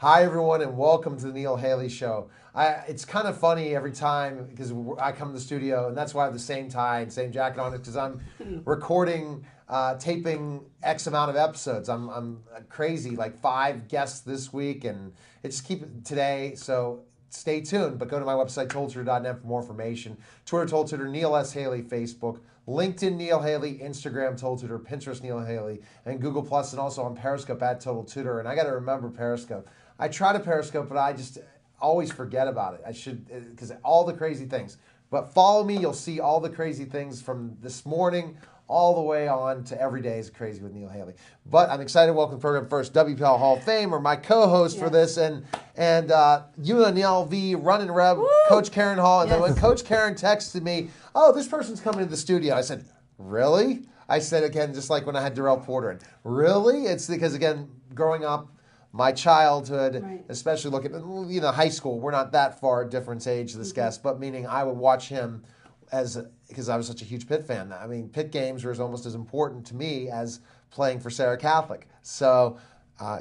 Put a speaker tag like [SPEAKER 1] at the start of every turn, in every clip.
[SPEAKER 1] Hi, everyone, and welcome to the Neil Haley Show. It's kind of funny every time because I come to the studio, and that's why I have the same tie and same jacket on it, because I'm recording, taping X amount of episodes. I'm crazy, like 5 guests this week, and it's keep it today, so stay tuned. But go to my website, toldtutor.net, for more information. Twitter, Told Tutor, Neil S. Haley, Facebook, LinkedIn, Neil Haley, Instagram, Told Tutor, Pinterest, Neil Haley, and Google Plus, and also on Periscope at Total Tutor. And I got to remember Periscope. I try to Periscope, but I just always forget about it. I should, because all the crazy things. But follow me, you'll see all the crazy things from this morning all the way on to every day is crazy with Neil Haley. But I'm excited to welcome to the program first WPL Hall of Fame, or my co-host for this, and UNLV Run and Rev, Coach Karen Hall. And then when Coach Karen texted me, oh, this person's coming to the studio, I said, really? I said, again, just like when I had Darrell Porter in. Really? It's because, again, growing up, my childhood, especially looking at, high school, we're not that far difference age, this guest, but meaning I would watch him because I was such a huge Pitt fan. I mean, Pitt games were almost as important to me as playing for Sarah Catholic. So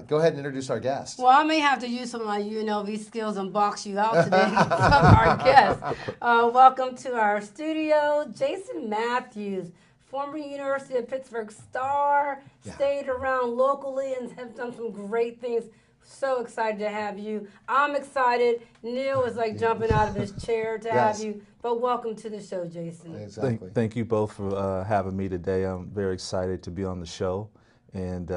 [SPEAKER 1] go ahead and introduce our guest.
[SPEAKER 2] Well, I may have to use some of my UNLV skills and box you out today from our guest. Welcome to our studio, Jason Matthews, former University of Pittsburgh star, stayed around locally and have done some great things. So excited to have you. I'm excited. Neil is like jumping out of his chair to have you. But welcome to the show, Jason.
[SPEAKER 3] Exactly. Thank you both for having me today. I'm very excited to be on the show. And,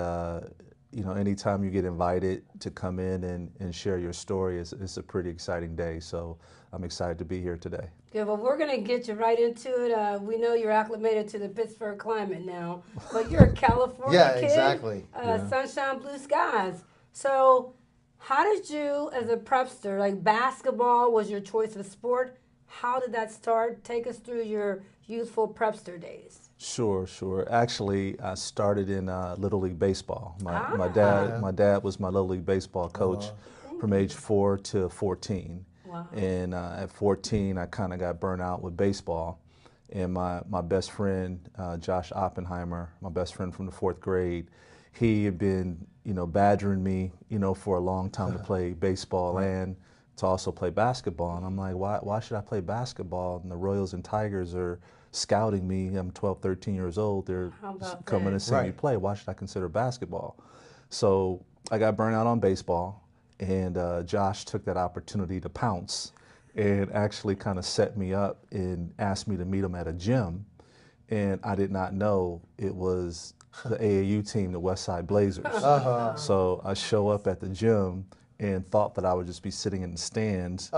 [SPEAKER 3] anytime you get invited to come in and share your story, it's a pretty exciting day. So I'm excited to be here today.
[SPEAKER 2] Good. Well, we're going to get you right into it. We know you're acclimated to the Pittsburgh climate now, but you're a California kid.
[SPEAKER 1] Exactly.
[SPEAKER 2] Sunshine, blue skies. So how did you, as a prepster, like basketball was your choice of sport? How did that start? Take us through your youthful prepster days.
[SPEAKER 3] Sure. Actually, I started in Little League Baseball. My dad was my Little League Baseball coach from age 4 to 14. Wow. And at 14, I kind of got burnt out with baseball. And my best friend, Josh Oppenheimer, my best friend from the 4th grade, he had been, badgering me, for a long time to play baseball and to also play basketball. And I'm like, why should I play basketball? And the Royals and Tigers are scouting me. I'm 12, 13 years old. They're coming to see me play. Why should I consider basketball? So I got burnt out on baseball. And Josh took that opportunity to pounce and actually kind of set me up and asked me to meet him at a gym. And I did not know it was the AAU team, the Westside Blazers. So I show up at the gym and thought that I would just be sitting in the stands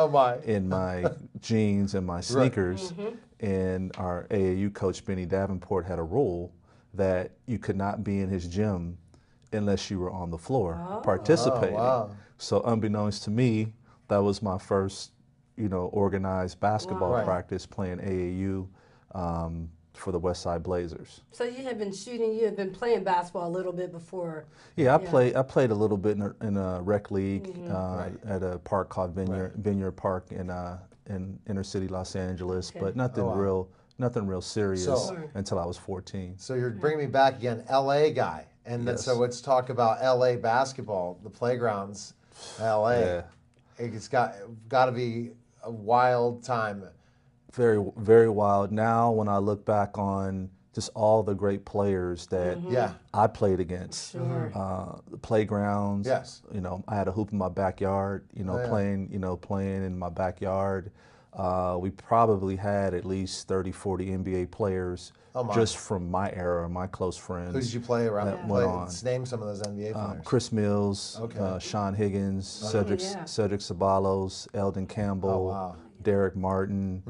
[SPEAKER 3] in my jeans and my sneakers. And our AAU coach, Benny Davenport, had a rule that you could not be in his gym unless you were on the floor participating. So unbeknownst to me, that was my first, organized basketball practice playing AAU for the Westside Blazers.
[SPEAKER 2] So you had been playing basketball a little bit before.
[SPEAKER 3] Yeah, I played a little bit in a rec league at a park called Vineyard Park in inner city Los Angeles, but nothing real serious until I was 14.
[SPEAKER 1] So you're bringing me back again, LA guy. And then, so let's talk about LA basketball, the playgrounds, LA. Yeah. It's got to be a wild time.
[SPEAKER 3] Very, very wild. Now, when I look back on just all the great players that I played against, the playgrounds. I had a hoop in my backyard. Playing in my backyard. We probably had at least 30, 40 NBA players just from my era, my close friends.
[SPEAKER 1] Who did you play around? Let's name some of those NBA players.
[SPEAKER 3] Chris Mills, Sean Higgins, Cedric Ceballos, Eldon Campbell, Derek Martin,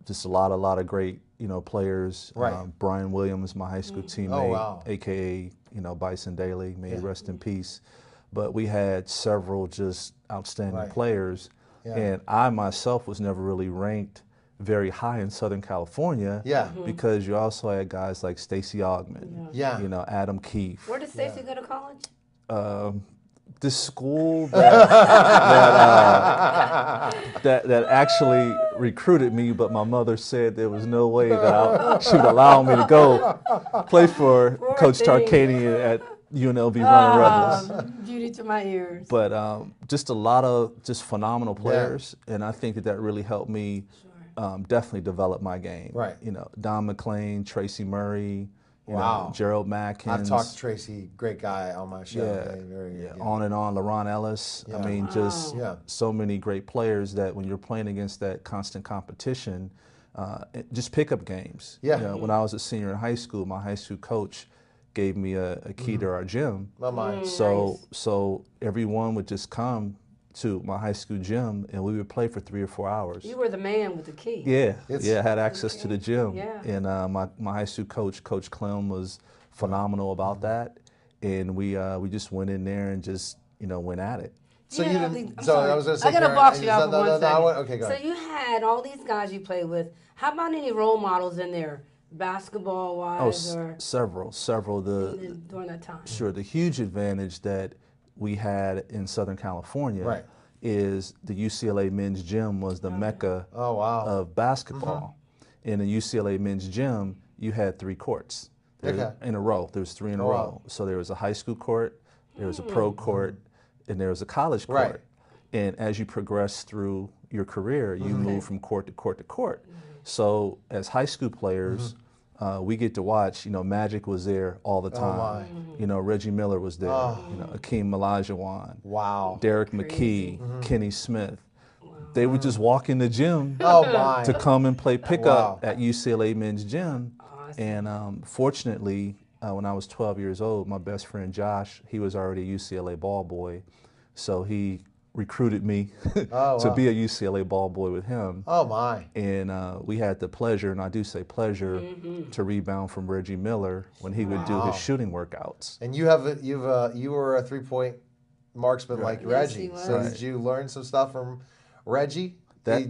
[SPEAKER 3] just a lot of great players. Brian Williams, my high school teammate, aka Bison Daly, may he rest in peace. But we had several just outstanding players. And I myself was never really ranked very high in Southern California because you also had guys like Stacey Augmon, Adam Keefe.
[SPEAKER 2] Where did Stacey go to college?
[SPEAKER 3] This school that actually recruited me, but my mother said there was no way that she would allow me to go play for Coach Tarkanian UNLV running Rebels.
[SPEAKER 2] Beauty to my ears.
[SPEAKER 3] But just a lot of just phenomenal players, and I think that really helped me definitely develop my game.
[SPEAKER 1] Right.
[SPEAKER 3] You know, Don McClain, Tracy Murray, you
[SPEAKER 1] wow.
[SPEAKER 3] know, Gerald Matkins.
[SPEAKER 1] I've talked to Tracy, great guy on my show.
[SPEAKER 3] On and on, LaRon Ellis. I mean, just so many great players that when you're playing against that constant competition, just pickup games.
[SPEAKER 1] Yeah.
[SPEAKER 3] You know, when I was a senior in high school, my high school coach gave me a key to our gym. So everyone would just come to my high school gym, and we would play for 3 or 4 hours.
[SPEAKER 2] You were the man with the key.
[SPEAKER 3] Yeah, I had access to the gym.
[SPEAKER 2] Yeah.
[SPEAKER 3] And my high school coach, Coach Clem, was phenomenal about that. And we just went in there and just, you know, went at it.
[SPEAKER 1] So you didn't.
[SPEAKER 2] I
[SPEAKER 1] was going to say.
[SPEAKER 2] I gotta box you out for 1 second.
[SPEAKER 1] Okay, go ahead.
[SPEAKER 2] So you had all these guys you played with. How about any role models in there, basketball-wise, or
[SPEAKER 3] several.
[SPEAKER 2] During that time.
[SPEAKER 3] Sure. The huge advantage that we had in Southern California is the UCLA men's gym was the mecca of basketball. In the UCLA men's gym, you had 3 courts in a row. There was 3 in a row. So there was a high school court, there was a pro court, and there was a college court.
[SPEAKER 1] Right.
[SPEAKER 3] And as you progress through your career, you move from court to court to court. So as high school players, we get to watch, you know, Magic was there all the time. You know, Reggie Miller was there. You know, Akeem Olajuwon.
[SPEAKER 1] Wow.
[SPEAKER 3] Derek McKee, Kenny Smith. They would just walk in the gym to come and play pickup at UCLA men's gym. And fortunately, when I was 12 years old, my best friend Josh, he was already a UCLA ball boy. So he recruited me to be a UCLA ball boy with him. Oh my! And we had the pleasure, and I do say pleasure, to rebound from Reggie Miller when he would do his shooting workouts.
[SPEAKER 1] And you were a 3-point marksman like Reggie. So did you learn some stuff from Reggie?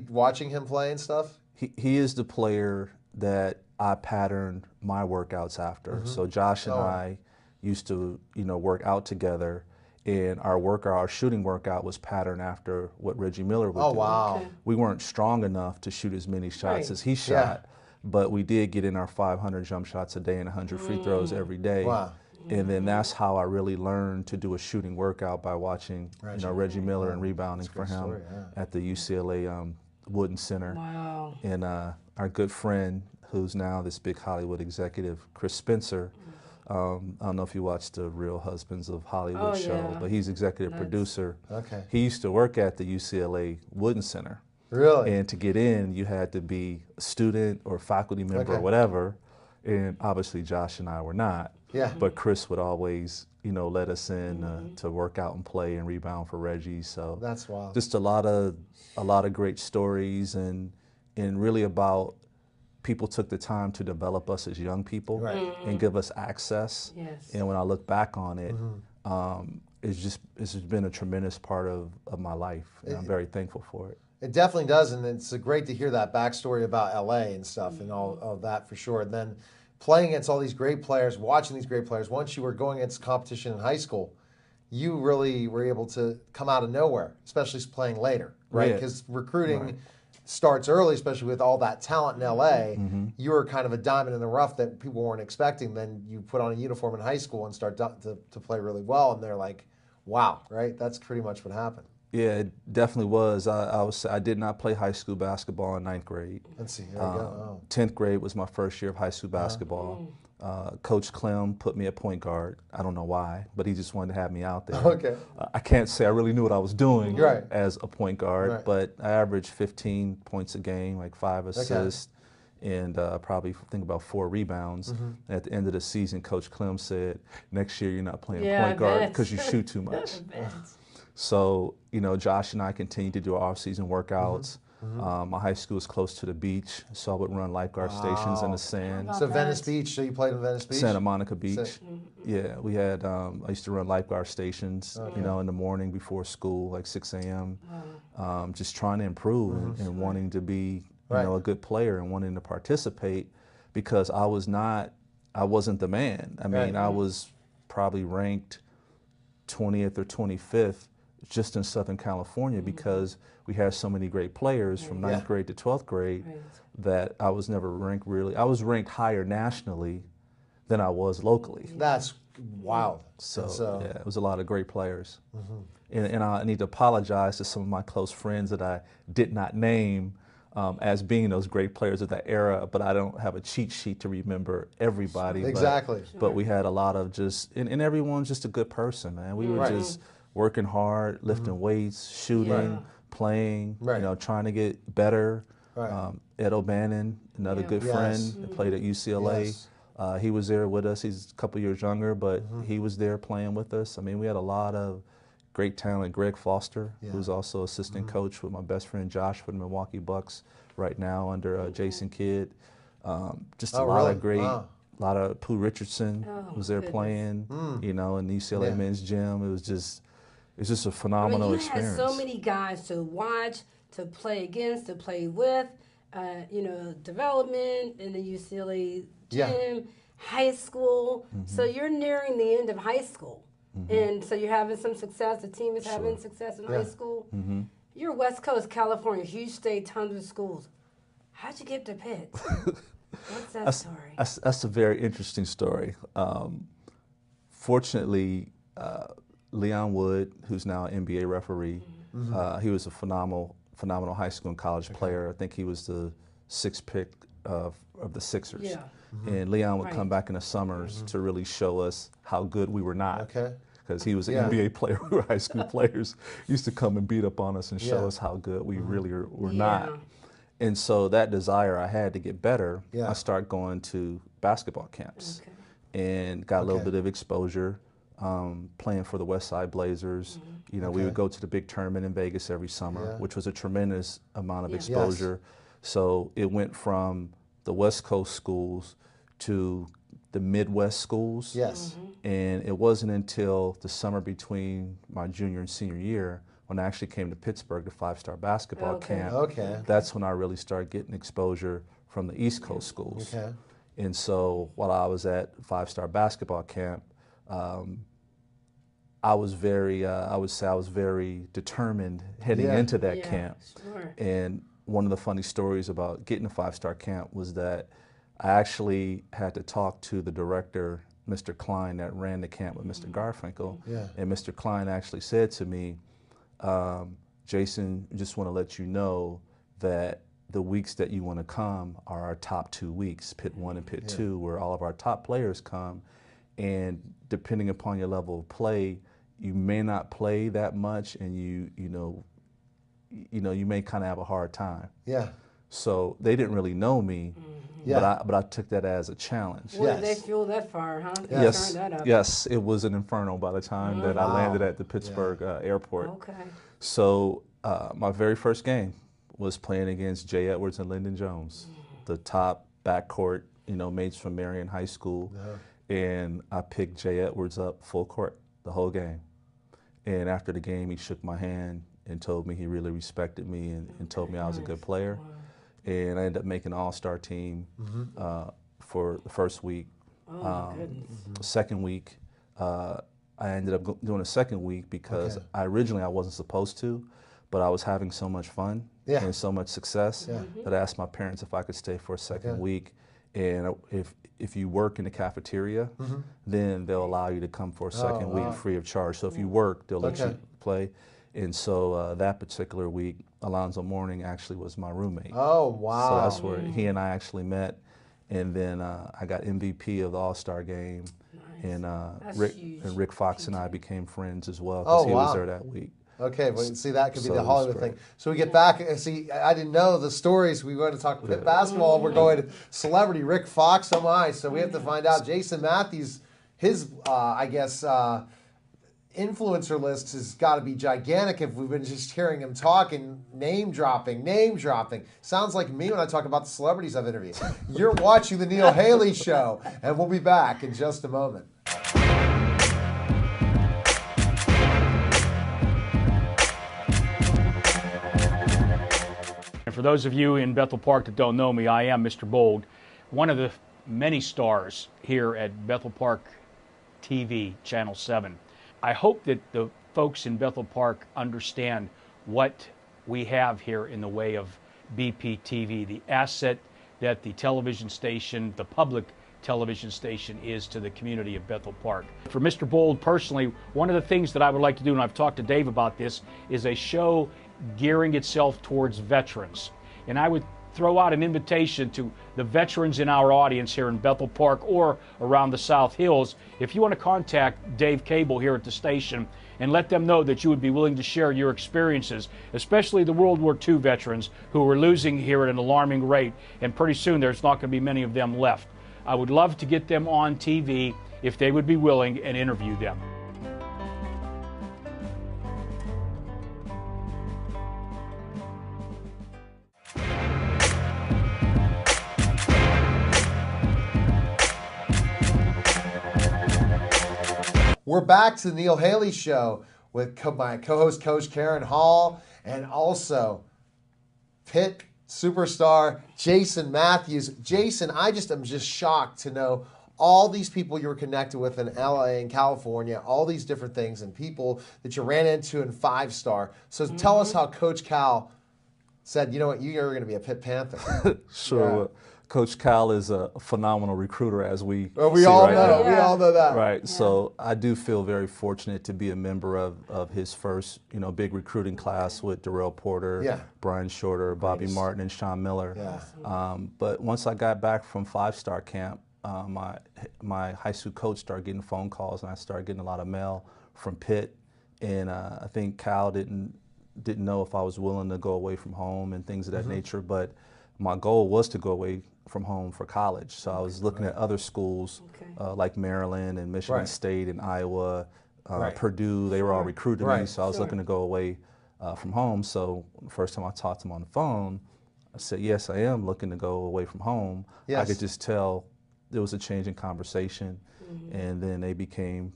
[SPEAKER 1] Watching him play and stuff.
[SPEAKER 3] He is the player that I patterned my workouts after. So Josh and I used to, you know, work out together. And our shooting workout was patterned after what Reggie Miller would do. Oh, wow. Okay. We weren't strong enough to shoot as many shots as he shot, but we did get in our 500 jump shots a day and 100 free throws every day. Wow. And then that's how I really learned to do a shooting workout, by watching Reggie Miller and rebounding for him at the UCLA Wooden Center. Wow. And our good friend, who's now this big Hollywood executive, Chris Spencer, I don't know if you watched the Real Husbands of Hollywood show, but he's executive producer. Okay. He used to work at the UCLA Wooden Center. Really? And to get in, you had to be a student or faculty member or whatever. And obviously Josh and I were not. Yeah. But Chris would always, you know, let us in to work out and play and rebound for Reggie. So that's wild. Just a lot of great stories, and really about people took the time to develop us as young people and give us access. Yes. And when I look back on it, it's been a tremendous part of my life, and I'm very thankful for it. It definitely does, and it's great to hear that backstory about LA and stuff and all of that for sure. And then playing against all these great players, watching these great players, once you were going against competition in high school, you really were able to come out of nowhere, especially playing later, right? Because recruiting starts early, especially with all that talent in LA. You were kind of a diamond in the rough that people weren't expecting. Then you put on a uniform in high school and start to play really well, and they're like, wow, right? That's pretty much what happened. Yeah, it definitely was. I did not play high school basketball in 9th grade. Let's see, here we go. 10th grade was my first year of high school basketball. Coach Clem put me at point guard. I don't know why, but he just wanted to have me out there. Okay. I can't say I really knew what I was doing as a point guard, but I averaged 15 points a game, like 5 assists, and probably think about 4 rebounds. At the end of the season, Coach Clem said, next year you're not playing point guard because you shoot too much. So, you know, Josh and I continued to do our off-season workouts. My high school was close to the beach, so I would run lifeguard stations in the sand. So Venice Beach, so you played in Venice Beach? Santa Monica Beach. Yeah, we had, I used to run lifeguard stations, you know, in the morning before school, like 6 a.m., just trying to improve and wanting to be, you know, a good player and wanting to participate, because I wasn't the man. I mean, I was probably ranked 20th or 25th just in Southern California because we had so many great players from 9th grade to 12th grade that I was never ranked really. I was ranked higher nationally, than I was locally.
[SPEAKER 1] That's wild.
[SPEAKER 3] So yeah, it was a lot of great players. And I need to apologize to some of my close friends that I did not name as being those great players of that era, but I don't have a cheat sheet to remember everybody.
[SPEAKER 1] Exactly.
[SPEAKER 3] But we had a lot of and everyone's just a good person, man. We were just working hard, lifting weights, shooting, playing, you know, trying to get better. Ed O'Bannon, another good friend, that played at UCLA. He was there with us. He's a couple years younger, but he was there playing with us. I mean, we had a lot of great talent. Greg Foster, who's also assistant coach with my best friend Josh for the Milwaukee Bucks right now under Jason Kidd. Just a lot of great, a lot of Pooh Richardson was there playing, you know, in the UCLA men's gym. It was just a phenomenal experience.
[SPEAKER 2] You had so many guys to watch, to play against, to play with, you know, development in the UCLA gym, high school. So you're nearing the end of high school. And so you're having some success. The team is having success in high school. You're West Coast, California, huge state, tons of schools. How'd you get to Pitt? What's that story?
[SPEAKER 3] That's a very interesting story. Fortunately, Leon Wood, who's now an NBA referee, he was a phenomenal high school and college player. I think he was the 6th pick of the Sixers. And Leon would come back in the summers to really show us how good we were not. Because he was an NBA player, we were high school players. He used to come and beat up on us and show us how good we really were not. And so that desire I had to get better, I started going to basketball camps and got a little bit of exposure, playing for the West Side Blazers. You know, we would go to the big tournament in Vegas every summer, which was a tremendous amount of exposure. So it went from the West Coast schools to the Midwest schools. And it wasn't until the summer between my junior and senior year when I actually came to Pittsburgh to 5-star basketball camp. That's when I really started getting exposure from the East Coast schools. And so while I was at 5-star basketball camp, I was very, I would say I was very determined heading into that camp. And one of the funny stories about getting a 5-star camp was that I actually had to talk to the director, Mr. Klein, that ran the camp with Mr. Garfinkel. And Mr. Klein actually said to me, Jason, just want to let you know that the weeks that you want to come are our top 2 weeks, Pitt 1 and Pitt 2, where all of our top players come. And depending upon your level of play, you may not play that much, and you may kind of have a hard time. So they didn't really know me, but I took that as a challenge.
[SPEAKER 2] Well, they flew that far, huh?
[SPEAKER 3] Yes, it was an inferno by the time that I landed at the Pittsburgh airport. So my very first game was playing against Jay Edwards and Lyndon Jones, the top backcourt, you know, mates from Marion High School. And I picked Jay Edwards up full court the whole game. And after the game, he shook my hand and told me he really respected me and told me I was a good player. And I ended up making an all-star team for the first week. Second week, I ended up doing a second week because originally I wasn't supposed to, but I was having so much fun and so much success that I asked my parents if I could stay for a second week. And if you work in the cafeteria, then they'll allow you to come for a second week free of charge. So if you work, they'll let you play. And so that particular week, Alonzo Mourning actually was my roommate. So that's where he and I actually met. And then I got MVP of the All-Star game. And Rick Fox and I became friends as well because he was there that week.
[SPEAKER 1] Well, see, that could be the Hollywood thing. So we get back, see, I didn't know the stories. We were going to talk Pitt basketball. We're going to celebrity Rick Fox, oh my. So we have to find out. Jason Matthews, his, I guess, influencer list has got to be gigantic if we've been just hearing him talking, name dropping. Sounds like me when I talk about the celebrities I've interviewed. You're watching The Neil Haley Show, and we'll be back in just a moment.
[SPEAKER 4] And for those of you in Bethel Park that don't know me, I am Mr. Bold, one of the many stars here at Bethel Park TV, Channel 7. I hope that the folks in Bethel Park understand what we have here in the way of BPTV, the asset that the television station, the public television station is to the community of Bethel Park. For Mr. Bold personally, one of the things that I would like to do, and I've talked to Dave about this, is a show gearing itself towards veterans. And I would throw out an invitation to the veterans in our audience here in Bethel Park or around the South Hills. If you want to contact Dave Cable here at the station and let them know that you would be willing to share your experiences, especially the World War II veterans who are losing here at an alarming rate, and pretty soon there's not going to be many of them left. I would love to get them on TV if they would be willing and interview them.
[SPEAKER 1] We're back to the Neil Haley Show with my co-host, Coach Karen Hall, and also Pitt superstar Jason Matthews. Jason, I'm just shocked to know all these people you were connected with in LA and California, all these different things, and people that you ran into in 5-star. So tell us how Coach Cal said, you know what, you're going to be a Pitt Panther.
[SPEAKER 3] Sure. Yeah. Coach Cal is a phenomenal recruiter, as we
[SPEAKER 1] we all know. We all know that.
[SPEAKER 3] Right. Yeah. So I do feel very fortunate to be a member of his first, big recruiting class with Darrell Porter, Brian Shorter, Bobby Martin, and Sean Miller.
[SPEAKER 1] Yeah.
[SPEAKER 3] But once I got back from 5-star camp, my high school coach started getting phone calls, and I started getting a lot of mail from Pitt. And I think Cal didn't know if I was willing to go away from home and things of that nature. But my goal was to go away from home for college. So I was looking at other schools like Maryland and Michigan State and Iowa, Purdue. They were all recruiting me, so I was looking to go away from home. So the first time I talked to him on the phone, I said, yes, I am looking to go away from home. Yes. I could just tell there was a change in conversation. And then they became,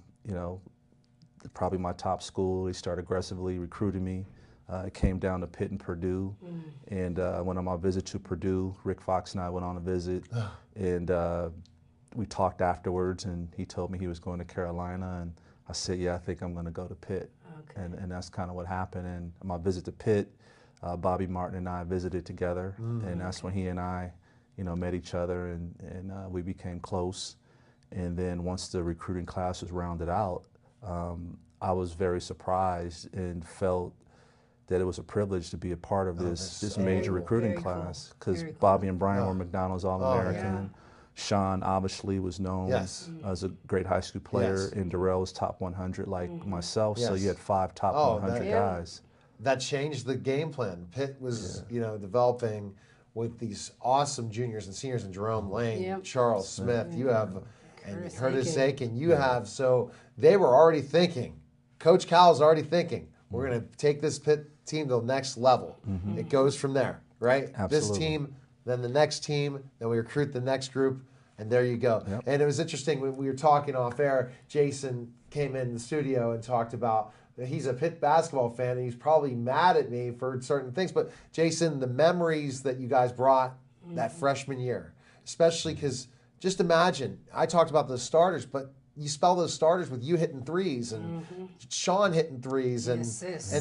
[SPEAKER 3] probably my top school. They started aggressively recruiting me. It came down to Pitt and Purdue, and went on my visit to Purdue. Rick Fox and I went on a visit, and we talked afterwards, and he told me he was going to Carolina, and I said, yeah, I think I'm going to go to Pitt. And that's kind of what happened. And my visit to Pitt, Bobby Martin and I visited together, and that's when he and I, met each other, and we became close. And then once the recruiting class was rounded out, I was very surprised and felt that it was a privilege to be a part of this major recruiting class, because Bobby and Brian were McDonald's All-American. Sean obviously was known as a great high school player, and Darrell was top 100 like myself, so you had 5 top 100 guys.
[SPEAKER 1] That changed the game plan. Pitt was developing with these awesome juniors and seniors in Jerome Lane, Charles Smith, you have, and Curtis Aiken, you have, so they were already thinking, Coach Cal's already thinking, we're going to take this Pitt team to the next level. It goes from there, right?
[SPEAKER 3] Absolutely.
[SPEAKER 1] This team, then the next team, then we recruit the next group, and there you go. Yep. And it was interesting when we were talking off air, Jason came in the studio and talked about he's a Pitt basketball fan, and he's probably mad at me for certain things. But Jason, the memories that you guys brought that freshman year, especially because just imagine, I talked about the starters, but you spell those starters with you hitting threes and Sean hitting threes and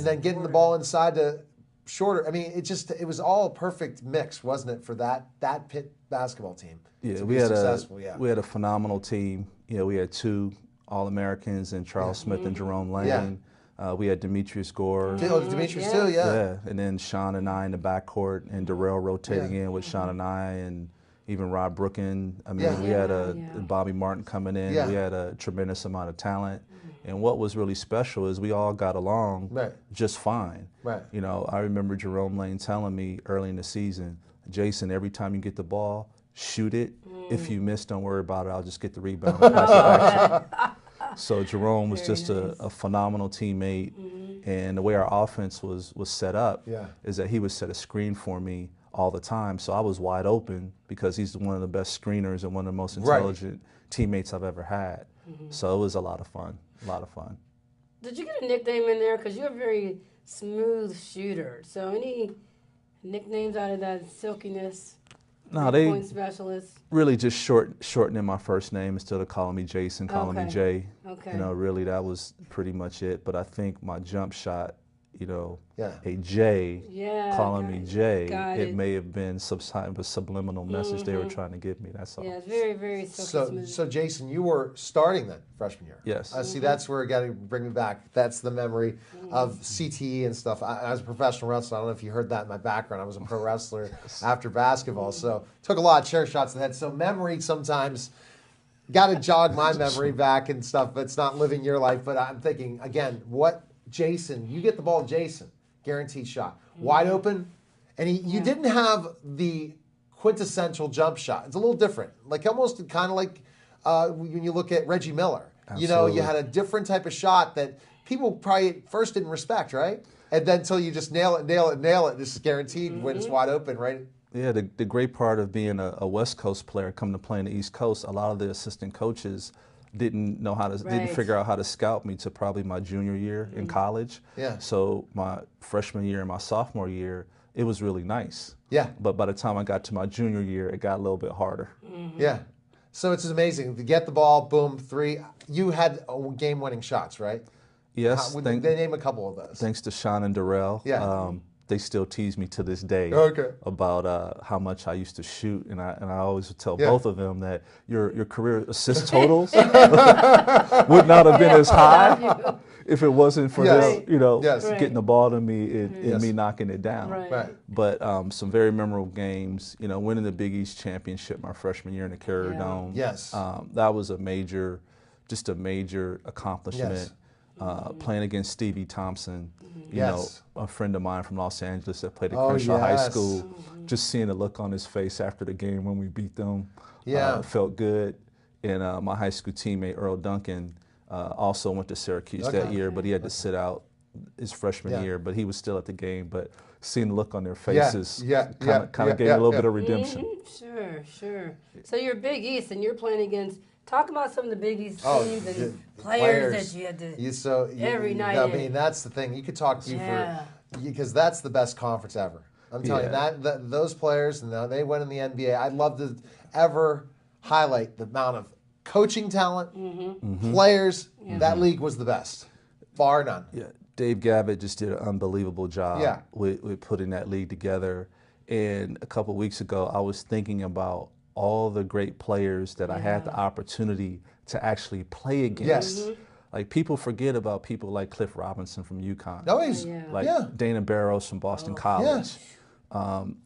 [SPEAKER 1] then getting the ball inside to Shorter. I mean, it was all a perfect mix, wasn't it, for that Pitt basketball team?
[SPEAKER 3] Yeah, we had a phenomenal team. We had 2 All-Americans in Charles Smith and Jerome Lane. We had Demetrius Gore.
[SPEAKER 1] Demetrius too,
[SPEAKER 3] and then Sean and I in the backcourt, and Darrell rotating in with Sean and I, and even Rob Brooken. I mean, we had Bobby Martin coming in. We had a tremendous amount of talent. And what was really special is we all got along just fine. I remember Jerome Lane telling me early in the season, Jason, every time you get the ball, shoot it. If you miss, don't worry about it. I'll just get the rebound and pass it back. So Jerome was just a phenomenal teammate. And the way our offense was set up is that he would set a screen for me all the time. So I was wide open because he's one of the best screeners and one of the most intelligent teammates I've ever had. So it was a lot of fun,
[SPEAKER 2] Did you get a nickname in there? Because you're a very smooth shooter. So any nicknames out of that silkiness?
[SPEAKER 3] No, they
[SPEAKER 2] point specialist?
[SPEAKER 3] Really just shortening my first name instead of calling me Jason, calling me Jay. Really that was pretty much it. But I think my jump shot you know,
[SPEAKER 1] Yeah.
[SPEAKER 3] a J,
[SPEAKER 2] Yeah,
[SPEAKER 3] calling me Jay,
[SPEAKER 2] got
[SPEAKER 3] it
[SPEAKER 2] it.
[SPEAKER 3] may have been some type of subliminal message they were trying to give me. That's all.
[SPEAKER 2] Yeah, it's very, very silky
[SPEAKER 1] So,
[SPEAKER 2] smooth.
[SPEAKER 1] so Jason, you were starting then freshman year.
[SPEAKER 3] Yes.
[SPEAKER 1] See, that's where it got to bring me back. That's the memory of CTE and stuff. I was a professional wrestler. I don't know if you heard that in my background. I was a pro wrestler after basketball, so took a lot of chair shots to the head. So memory sometimes got to jog my memory back and stuff. But it's not living your life. But I'm thinking again, what Jason? You get the ball, Jason, guaranteed shot, wide open, and you didn't have the quintessential jump shot. It's a little different, like almost kind of like when you look at Reggie Miller.
[SPEAKER 3] Absolutely.
[SPEAKER 1] You know, you had a different type of shot that people probably at first didn't respect, right? And then until you just nail it, this is guaranteed when it's wide open, right?
[SPEAKER 3] Yeah, the great part of being a West Coast player coming to play in the East Coast, a lot of the assistant coaches didn't know how to, didn't figure out how to scout me to probably my junior year in college.
[SPEAKER 1] Yeah.
[SPEAKER 3] So my freshman year and my sophomore year, it was really nice.
[SPEAKER 1] Yeah.
[SPEAKER 3] But by the time I got to my junior year, it got a little bit harder.
[SPEAKER 1] Yeah. So it's amazing to get the ball, boom, three. You had game-winning shots, right?
[SPEAKER 3] Yes.
[SPEAKER 1] They name a couple of those.
[SPEAKER 3] Thanks to Sean and Darrell.
[SPEAKER 1] Yeah.
[SPEAKER 3] They still tease me to this day about how much I used to shoot, and I always would tell both of them that your career assist totals would not have been as high if it wasn't for them, you know, getting the ball to me and me knocking it down.
[SPEAKER 1] Right.
[SPEAKER 3] But some very memorable games, you know, winning the Big East championship my freshman year in the Carrier Dome.
[SPEAKER 1] Yes.
[SPEAKER 3] That was a major accomplishment.
[SPEAKER 1] Yes.
[SPEAKER 3] Playing against Stevie Thompson, you know, a friend of mine from Los Angeles that played at
[SPEAKER 1] Oh,
[SPEAKER 3] Crenshaw High
[SPEAKER 1] yes.
[SPEAKER 3] School, just seeing the look on his face after the game when we beat them felt good. And my high school teammate, Earl Duncan, also went to Syracuse that year, but he had to sit out his freshman year, but he was still at the game. But seeing the look on their faces kind of gave me a little bit of redemption.
[SPEAKER 2] Sure. So you're Big East and you're playing against, talk about some of the Big East teams and players that you had to every night.
[SPEAKER 1] I mean, that's the thing. You could talk to you because that's the best conference ever. I'm telling you, that those players, and they went in the NBA. I'd love to ever highlight the amount of coaching talent, players. That league was the best, bar none.
[SPEAKER 3] Yeah, Dave Gavitt just did an unbelievable job with putting that league together. And a couple of weeks ago, I was thinking about all the great players that I had the opportunity to actually play against.
[SPEAKER 1] Yes.
[SPEAKER 3] Like, people forget about people like Cliff Robinson from UConn.
[SPEAKER 1] No, he's
[SPEAKER 3] Dana Barros from Boston College.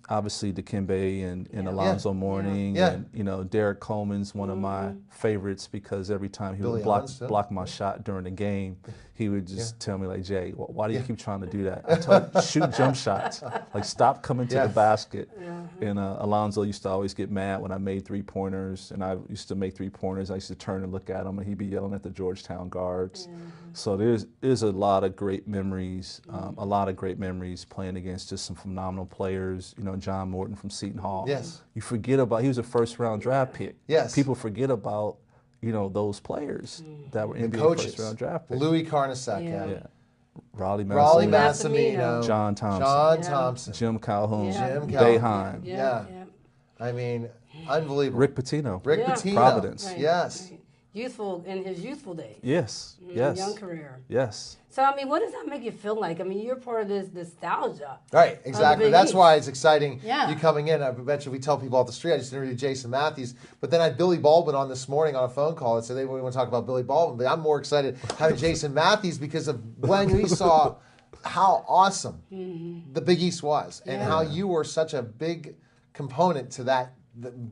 [SPEAKER 3] Obviously Dikembe and Alonzo Mourning, and you know, Derek Coleman's one of my favorites because every time he would block my shot during the game, he would just tell me, like, Jay, why do you keep trying to do that? I told him, shoot jump shots, like, stop coming to the basket. And Alonzo used to always get mad when I made three-pointers, and I used to make three-pointers. I used to turn and look at him, and he'd be yelling at the Georgetown guards. So there's a lot of great memories, playing against just some phenomenal players. You know, John Morton from Seton Hall.
[SPEAKER 1] Yes.
[SPEAKER 3] You forget about, he was a first-round draft pick.
[SPEAKER 1] Yes.
[SPEAKER 3] People forget about, you know, those players that were NBA first-round draft picks.
[SPEAKER 1] Louis Carnesecca.
[SPEAKER 3] Raleigh
[SPEAKER 1] Massimino.
[SPEAKER 3] John Thompson.
[SPEAKER 1] Thompson.
[SPEAKER 3] Jim Calhoun.
[SPEAKER 1] Jim
[SPEAKER 3] Boeheim.
[SPEAKER 1] I mean, unbelievable.
[SPEAKER 3] Rick Pitino.
[SPEAKER 1] Providence.
[SPEAKER 2] Right.
[SPEAKER 1] Yes.
[SPEAKER 2] Youthful, in his youthful days.
[SPEAKER 3] Yes.
[SPEAKER 2] Young career.
[SPEAKER 3] Yes.
[SPEAKER 2] So, I mean, what does that make you feel like? I mean, you're part of this nostalgia.
[SPEAKER 1] Right, exactly. That's why it's exciting you coming in. I bet you we tell people off the street. I just interviewed Jason Matthews, but then I had Billy Baldwin on this morning on a phone call and said they want to talk about Billy Baldwin, but I'm more excited having Jason Matthews because of when we saw how awesome the Big East was and how you were such a big component to that.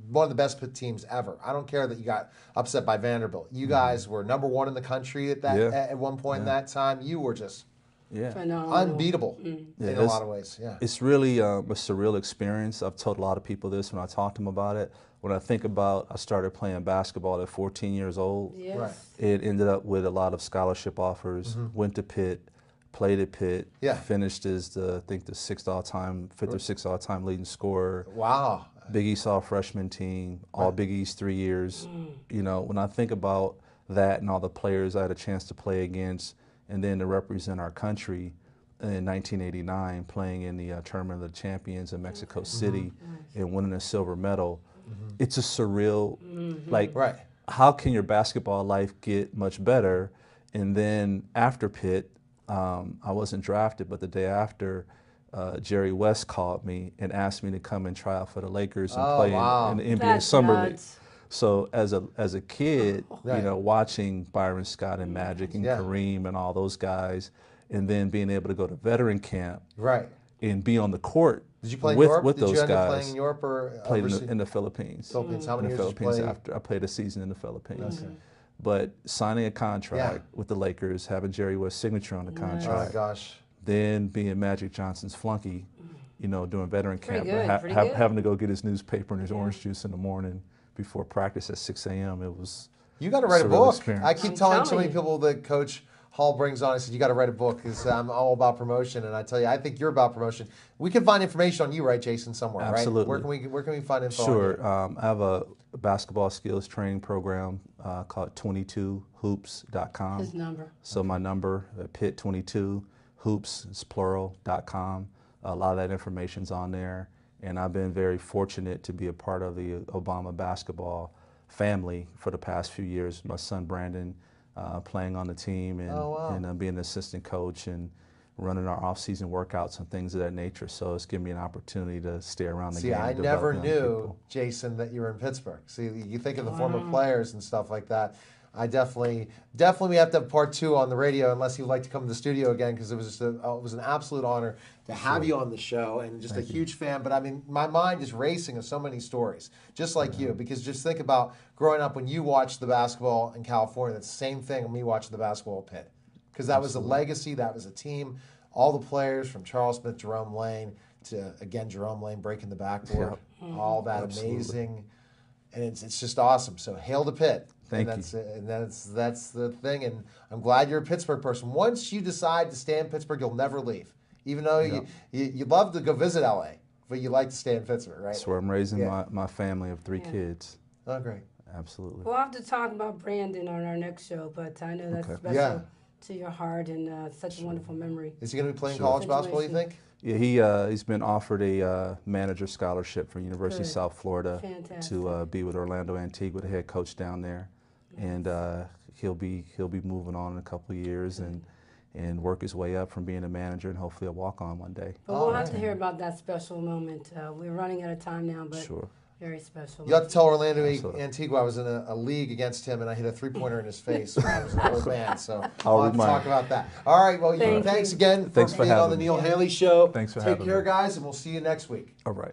[SPEAKER 1] One of the best teams ever. I don't care that you got upset by Vanderbilt. You guys were #1 in the country at that at one point in that time. You were just unbeatable in a lot of ways. Yeah, it's
[SPEAKER 3] really a surreal experience. I've told a lot of people this when I talk to them about it. When I think about, I started playing basketball at 14 years old.
[SPEAKER 2] Right.
[SPEAKER 3] It ended up with a lot of scholarship offers. Went to Pitt. Played at Pitt, finished as the 5th or 6th all-time leading scorer.
[SPEAKER 1] Wow.
[SPEAKER 3] Big East all-freshman team, all Big East 3 years. You know, when I think about that and all the players I had a chance to play against, and then to represent our country in 1989, playing in the Tournament of the Champions in Mexico City and winning a silver medal, it's a surreal, like, how can your basketball life get much better? And then after Pitt, I wasn't drafted, but the day after, Jerry West called me and asked me to come and try out for the Lakers and play in the NBA
[SPEAKER 2] That's
[SPEAKER 3] Summer League.
[SPEAKER 2] nuts.
[SPEAKER 3] So as a kid,
[SPEAKER 1] Right.
[SPEAKER 3] you know, watching Byron Scott and Magic and Kareem and all those guys, and then being able to go to veteran camp
[SPEAKER 1] Right.
[SPEAKER 3] and be on the court
[SPEAKER 1] Did you play in
[SPEAKER 3] with
[SPEAKER 1] Europe? Did
[SPEAKER 3] those
[SPEAKER 1] you end up playing
[SPEAKER 3] guys.
[SPEAKER 1] in Europe or
[SPEAKER 3] Played
[SPEAKER 1] overseas?
[SPEAKER 3] in the Philippines.
[SPEAKER 1] Philippines. How
[SPEAKER 3] In
[SPEAKER 1] many
[SPEAKER 3] the
[SPEAKER 1] years did you
[SPEAKER 3] Philippines
[SPEAKER 1] play?
[SPEAKER 3] after I played a season in the Philippines. But signing a contract with the Lakers, having Jerry West's signature on the
[SPEAKER 1] Oh my
[SPEAKER 3] contract,
[SPEAKER 1] gosh.
[SPEAKER 3] then being Magic Johnson's flunky, you know, doing veteran camp,
[SPEAKER 2] good,
[SPEAKER 3] but
[SPEAKER 2] pretty good.
[SPEAKER 3] having to go get his newspaper and his orange juice in the morning before practice at 6 a.m. It was
[SPEAKER 1] You got to write a
[SPEAKER 3] surreal
[SPEAKER 1] book.
[SPEAKER 3] experience.
[SPEAKER 1] I keep
[SPEAKER 2] I'm
[SPEAKER 1] telling so
[SPEAKER 2] telling
[SPEAKER 1] many
[SPEAKER 2] you.
[SPEAKER 1] people that Coach Hall brings on. I said, you got to write a book because I'm all about promotion. And I tell you, I think you're about promotion. We can find information on you, right, Jason, somewhere,
[SPEAKER 3] Absolutely.
[SPEAKER 1] right? Where can we find info on
[SPEAKER 3] Sure.
[SPEAKER 1] you?
[SPEAKER 3] I have a basketball skills training program called 22hoops.com.
[SPEAKER 2] His number.
[SPEAKER 3] So my number, Pitt 22 hoops, it's plural.com. A lot of that information's on there. And I've been very fortunate to be a part of the Obama basketball family for the past few years. My son Brandon playing on the team and being an assistant coach and running our off-season workouts and things of that nature. So it's given me an opportunity to stay around the
[SPEAKER 1] See,
[SPEAKER 3] game.
[SPEAKER 1] I
[SPEAKER 3] and
[SPEAKER 1] never
[SPEAKER 3] develop young
[SPEAKER 1] knew,
[SPEAKER 3] people.
[SPEAKER 1] Jason, that you were in Pittsburgh. See, you think of the former players and stuff like that. I definitely we have to have part 2 on the radio unless you'd like to come to the studio again because it was just it was an absolute honor to have you on the show and just a huge fan. But I mean, my mind is racing of so many stories, just like you, because just think about growing up when you watched the basketball in California. That's the same thing when me watching the basketball at Pitt, because that was a legacy, that was a team, all the players from Charles Smith, Jerome Lane to again Jerome Lane breaking the backboard, all that amazing, and it's just awesome. So hail to Pitt.
[SPEAKER 3] Thank
[SPEAKER 1] you.
[SPEAKER 3] you.
[SPEAKER 1] And that's the thing. And I'm glad you're a Pittsburgh person. Once you decide to stay in Pittsburgh, you'll never leave. Even though you love to go visit LA, but you like to stay in Pittsburgh, right?
[SPEAKER 3] That's where I'm raising my family of 3 kids.
[SPEAKER 1] Oh, great.
[SPEAKER 3] Absolutely.
[SPEAKER 2] We'll have to talk about Brandon on our next show, but I know that's special
[SPEAKER 1] Yeah.
[SPEAKER 2] to your heart and such a wonderful memory.
[SPEAKER 1] Is he going to be playing college basketball, you think?
[SPEAKER 3] Yeah, he's been offered a manager scholarship from University of
[SPEAKER 2] Good.
[SPEAKER 3] South Florida
[SPEAKER 2] Fantastic.
[SPEAKER 3] to be with Orlando Antigua, the head coach down there, and he'll be moving on in a couple of years and work his way up from being a manager and hopefully a walk-on one day.
[SPEAKER 2] But we'll have to hear about that special moment. We're running out of time now, but
[SPEAKER 3] Sure.
[SPEAKER 2] very special.
[SPEAKER 1] You have to tell Orlando
[SPEAKER 3] Absolutely.
[SPEAKER 1] Antigua I was in a league against him and I hit a 3-pointer in his face when I was an old man. So
[SPEAKER 3] I'll
[SPEAKER 1] we'll have to
[SPEAKER 3] remind
[SPEAKER 1] talk
[SPEAKER 3] you.
[SPEAKER 1] about that. All right. Well,
[SPEAKER 2] Thank
[SPEAKER 1] thanks
[SPEAKER 2] you.
[SPEAKER 1] again
[SPEAKER 3] Thanks for
[SPEAKER 1] being on the
[SPEAKER 3] having me.
[SPEAKER 1] Neil Haley Show.
[SPEAKER 3] Thanks for
[SPEAKER 1] Take
[SPEAKER 3] having
[SPEAKER 1] care,
[SPEAKER 3] me.
[SPEAKER 1] guys, and we'll see you next week.
[SPEAKER 3] All right.